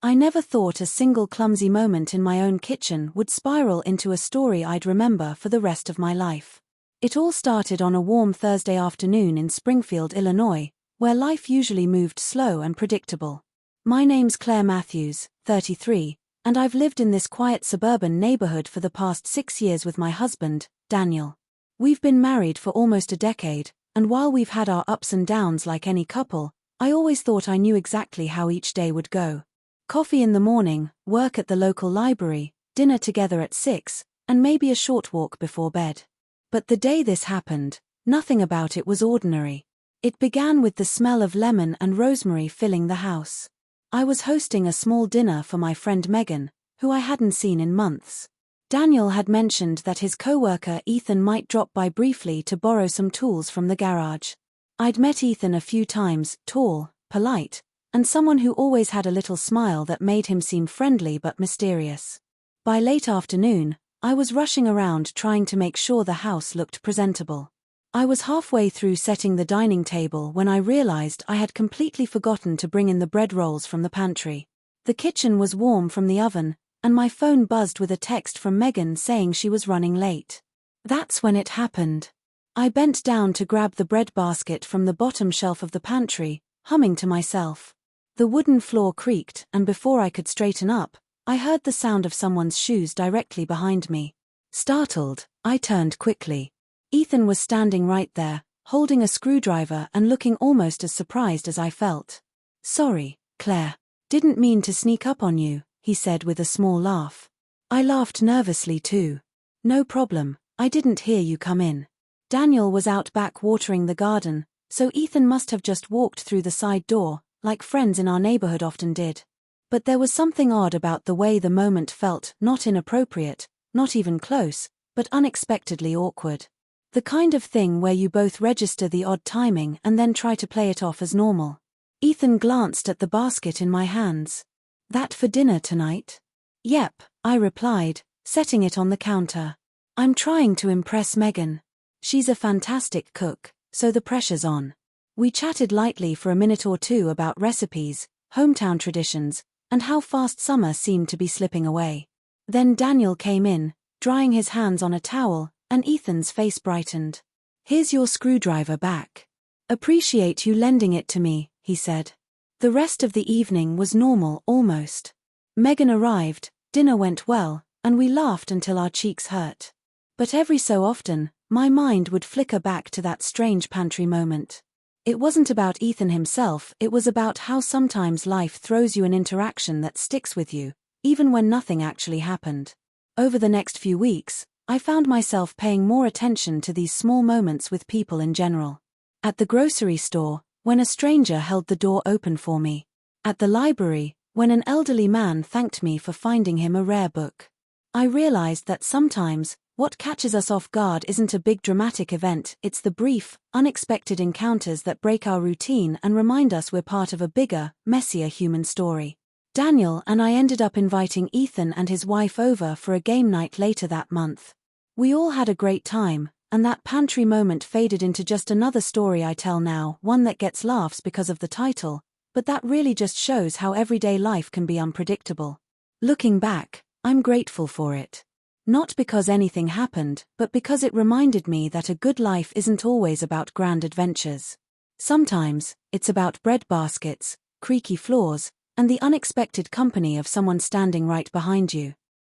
I never thought a single clumsy moment in my own kitchen would spiral into a story I'd remember for the rest of my life. It all started on a warm Thursday afternoon in Springfield, Illinois, where life usually moved slow and predictable. My name's Claire Matthews, 33, and I've lived in this quiet suburban neighborhood for the past 6 years with my husband, Daniel. We've been married for almost a decade, and while we've had our ups and downs like any couple, I always thought I knew exactly how each day would go. Coffee in the morning, work at the local library, dinner together at 6, and maybe a short walk before bed. But the day this happened, nothing about it was ordinary. It began with the smell of lemon and rosemary filling the house. I was hosting a small dinner for my friend Megan, who I hadn't seen in months. Daniel had mentioned that his coworker Ethan might drop by briefly to borrow some tools from the garage. I'd met Ethan a few times, tall, polite, and someone who always had a little smile that made him seem friendly but mysterious. By late afternoon, I was rushing around trying to make sure the house looked presentable. I was halfway through setting the dining table when I realized I had completely forgotten to bring in the bread rolls from the pantry. The kitchen was warm from the oven, and my phone buzzed with a text from Megan saying she was running late. That's when it happened. I bent down to grab the bread basket from the bottom shelf of the pantry, humming to myself. The wooden floor creaked, and before I could straighten up, I heard the sound of someone's shoes directly behind me. Startled, I turned quickly. Ethan was standing right there, holding a screwdriver and looking almost as surprised as I felt. "Sorry, Claire. Didn't mean to sneak up on you," he said with a small laugh. I laughed nervously too. "No problem, I didn't hear you come in." Daniel was out back watering the garden, so Ethan must have just walked through the side door, like friends in our neighborhood often did. But there was something odd about the way the moment felt, not inappropriate, not even close, but unexpectedly awkward. The kind of thing where you both register the odd timing and then try to play it off as normal. Ethan glanced at the basket in my hands. "That for dinner tonight?" "Yep," I replied, setting it on the counter. "I'm trying to impress Megan. She's a fantastic cook, so the pressure's on." We chatted lightly for a minute or two about recipes, hometown traditions, and how fast summer seemed to be slipping away. Then Daniel came in, drying his hands on a towel, and Ethan's face brightened. "Here's your screwdriver back. Appreciate you lending it to me," he said. The rest of the evening was normal almost. Megan arrived, dinner went well, and we laughed until our cheeks hurt. But every so often, my mind would flicker back to that strange pantry moment. It wasn't about Ethan himself, it was about how sometimes life throws you an interaction that sticks with you, even when nothing actually happened. Over the next few weeks, I found myself paying more attention to these small moments with people in general. At the grocery store, when a stranger held the door open for me. At the library, when an elderly man thanked me for finding him a rare book. I realized that sometimes, what catches us off guard isn't a big dramatic event, it's the brief, unexpected encounters that break our routine and remind us we're part of a bigger, messier human story. Daniel and I ended up inviting Ethan and his wife over for a game night later that month. We all had a great time, and that pantry moment faded into just another story I tell now, one that gets laughs because of the title, but that really just shows how everyday life can be unpredictable. Looking back, I'm grateful for it. Not because anything happened, but because it reminded me that a good life isn't always about grand adventures. Sometimes, it's about bread baskets, creaky floors, and the unexpected company of someone standing right behind you.